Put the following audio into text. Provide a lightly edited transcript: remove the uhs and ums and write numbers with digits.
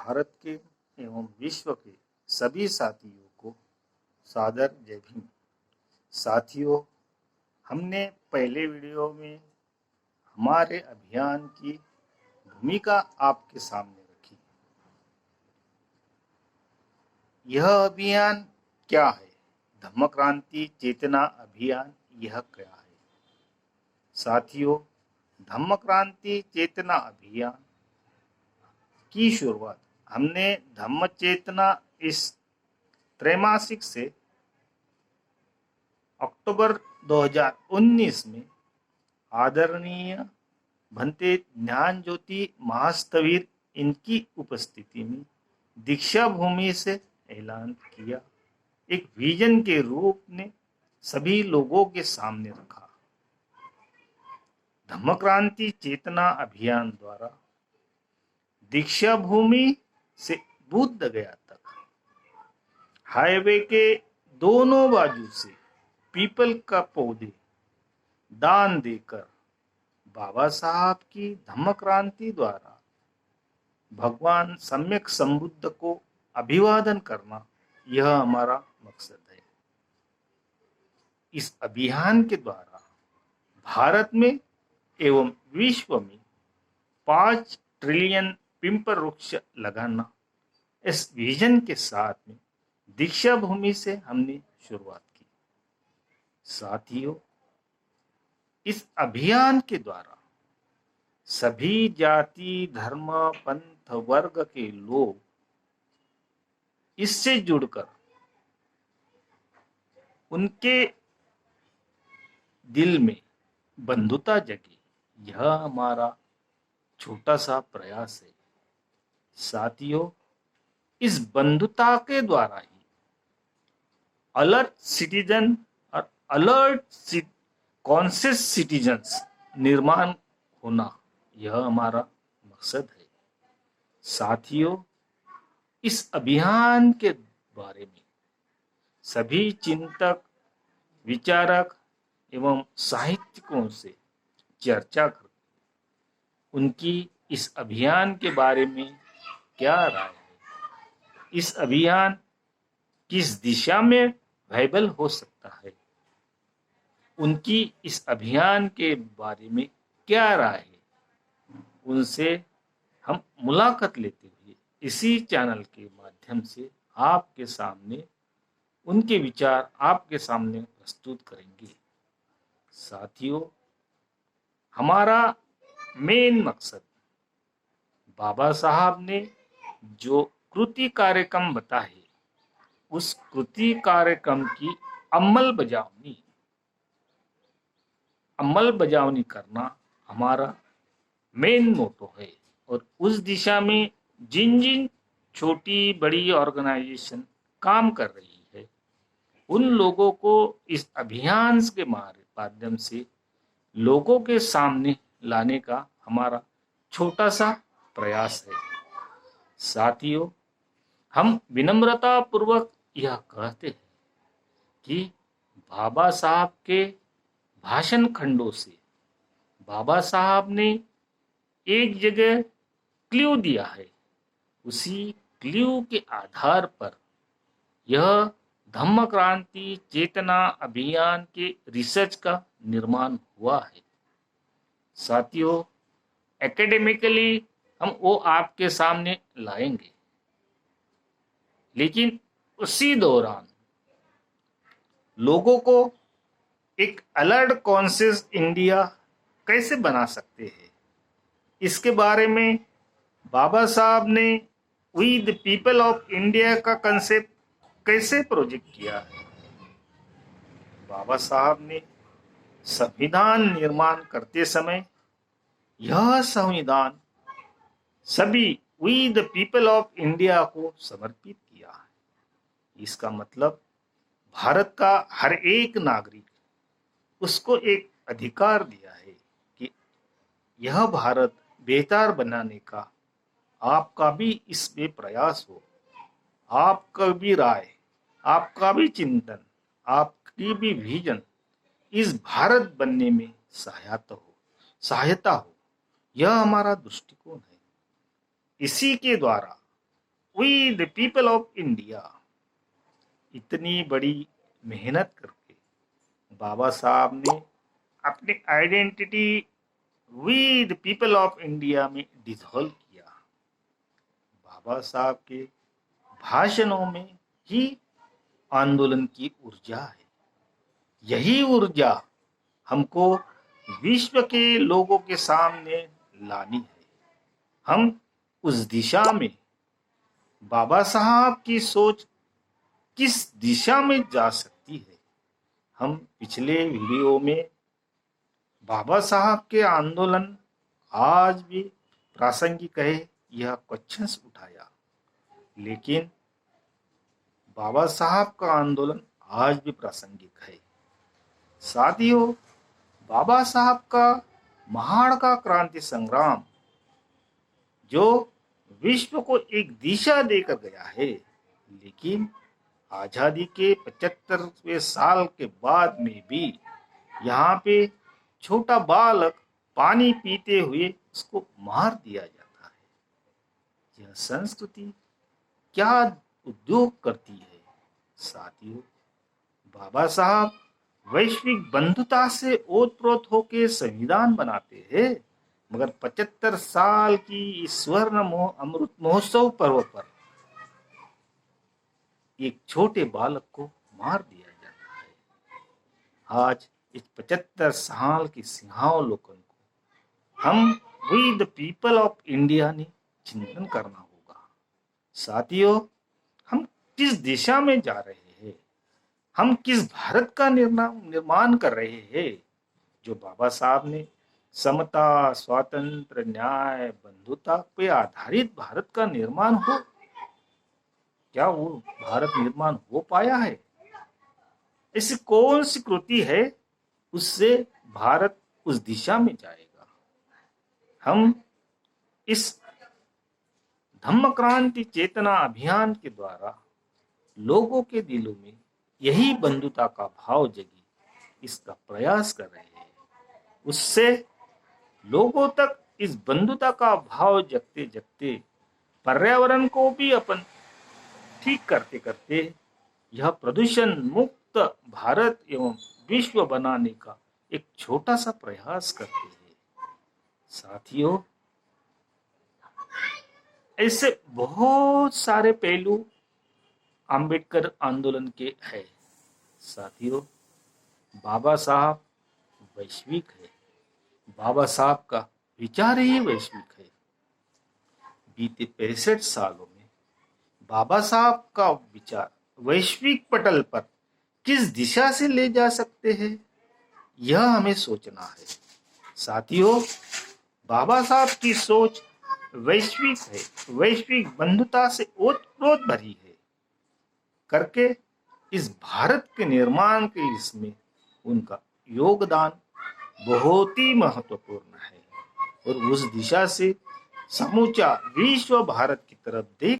भारत के एवं विश्व के सभी साथियों को सादर जय भीम। साथियों, हमने पहले वीडियो में हमारे अभियान की भूमिका आपके सामने रखी। यह अभियान क्या है? धम्म क्रांति चेतना अभियान यह क्या है? साथियों, धम्म क्रांति चेतना अभियान की शुरुआत हमने धम्म चेतना इस त्रैमासिक से अक्टूबर 2019 में आदरणीय भंते ज्ञान ज्योति महास्थविर इनकी उपस्थिति में दीक्षा भूमि से ऐलान किया। एक विजन के रूप में सभी लोगों के सामने रखा। धम्म क्रांति चेतना अभियान द्वारा दीक्षा भूमि से बुद्ध गया तक हाईवे के दोनों बाजू से पीपल का पौधे दान देकर बाबा साहब की धम्म क्रांति द्वारा भगवान सम्यक संबुद्ध को अभिवादन करना यह हमारा मकसद है। इस अभियान के द्वारा भारत में एवं विश्व में 5 ट्रिलियन पिंपर वृक्ष लगाना, इस विजन के साथ में दीक्षा भूमि से हमने शुरुआत की। साथियों, इस अभियान के द्वारा सभी जाति धर्म पंथ वर्ग के लोग इससे जुड़कर उनके दिल में बंधुता जगे, यह हमारा छोटा सा प्रयास है। साथियों, इस बंधुता के द्वारा ही अलर्ट सिटीजन और अलर्ट कॉन्शियस सिटीजन्स निर्माण होना, यह हमारा मकसद है। साथियों, इस अभियान के बारे में सभी चिंतक, विचारक एवं साहित्यिकों से चर्चा कर उनकी इस अभियान के बारे में क्या राय है, इस अभियान किस दिशा में वायबल हो सकता है, उनकी इस अभियान के बारे में क्या राय है, उनसे हम मुलाकात लेते हुए इसी चैनल के माध्यम से आपके सामने उनके विचार आपके सामने प्रस्तुत करेंगे। साथियों, हमारा मेन मकसद बाबा साहब ने जो कृति कार्यक्रम बताए, उस कृति कार्यक्रम की अमल बजावनी करना हमारा मेन मोटो है। और उस दिशा में जिन छोटी बड़ी ऑर्गेनाइजेशन काम कर रही है, उन लोगों को इस अभियान के माध्यम से लोगों के सामने लाने का हमारा छोटा सा प्रयास है। साथियों, हम विनम्रता पूर्वक यह कहते हैं कि बाबा साहब के भाषण खंडों से बाबा साहब ने एक जगह क्ल्यू दिया है, उसी क्ल्यू के आधार पर यह धम्म क्रांति चेतना अभियान के रिसर्च का निर्माण हुआ है। साथियों, एकेडमिकली हम वो आपके सामने लाएंगे, लेकिन उसी दौरान लोगों को एक अलर्ट कॉन्शियस इंडिया कैसे बना सकते हैं, इसके बारे में बाबा साहब ने we the people of India का कंसेप्ट कैसे प्रोजेक्ट किया है। बाबा साहब ने संविधान निर्माण करते समय यह संविधान सभी we the people of India को समर्पित किया है। इसका मतलब भारत का हर एक नागरिक, उसको एक अधिकार दिया है कि यह भारत बेहतर बनाने का आपका भी इसमें प्रयास हो, आपका भी राय, आपका भी चिंतन, आपकी भी विजन इस भारत बनने में सहायता हो, यह हमारा दृष्टिकोण है। इसी के द्वारा we the people of India, इतनी बड़ी मेहनत करके बाबा साहब ने अपनी identity we the people of India में डिसॉल्व किया। बाबा साहब के भाषणों में ही आंदोलन की ऊर्जा है। यही ऊर्जा हमको विश्व के लोगों के सामने लानी है। हम उस दिशा में बाबा साहब की सोच किस दिशा में जा सकती है। हम पिछले वीडियो में बाबा साहब के आंदोलन आज भी प्रासंगिक है यह क्वेश्चंस उठाया, लेकिन बाबा साहब का आंदोलन आज भी प्रासंगिक है। साथियों, बाबा साहब का महाड़ का क्रांति संग्राम जो विश्व को एक दिशा देकर गया है, लेकिन आजादी के 75वें साल के बाद में भी यहाँ पे छोटा बालक पानी पीते हुए उसको मार दिया जाता है। यह संस्कृति क्या उद्योग करती है। साथियों, बाबा साहब वैश्विक बंधुता से ओतप्रोत होकर संविधान बनाते हैं, मगर 75 साल की इस स्वर्ण अमृत महोत्सव पर्व पर एक छोटे बालक को मार दिया जाता है। आज इस 75 साल के सिंहावलोकन को हम we the people of India ने चिंतन करना होगा। साथियों, हम किस दिशा में जा रहे हैं, हम किस भारत का निर्माण कर रहे हैं जो बाबा साहब ने समता, स्वातंत्र, न्याय, बंधुता पे आधारित भारत का निर्माण हो। क्या वो भारत निर्माण हो पाया है? ऐसी कौन सी कृति है उससे भारत उस दिशा में जाएगा? हम इस धम्म क्रांति चेतना अभियान के द्वारा लोगों के दिलों में यही बंधुता का भाव जगी, इसका प्रयास कर रहे हैं। उससे लोगों तक इस बंधुता का भाव जगते जगते पर्यावरण को भी अपन ठीक करते करते यह प्रदूषण मुक्त भारत एवं विश्व बनाने का एक छोटा सा प्रयास करते हैं। साथियों, ऐसे बहुत सारे पहलू अंबेडकर आंदोलन के हैं। साथियों, बाबा साहब वैश्विक है। बाबा साहब का विचार ही वैश्विक है। बीते 65 सालों में बाबा साहब का विचार वैश्विक पटल पर किस दिशा से ले जा सकते हैं, यह हमें सोचना है। साथियों, बाबा साहब की सोच वैश्विक है, वैश्विक बंधुता से ओतप्रोत भरी है करके इस भारत के निर्माण के इसमें उनका योगदान बहुत ही महत्वपूर्ण है और उस दिशा से समूचा विश्व भारत की तरफ देख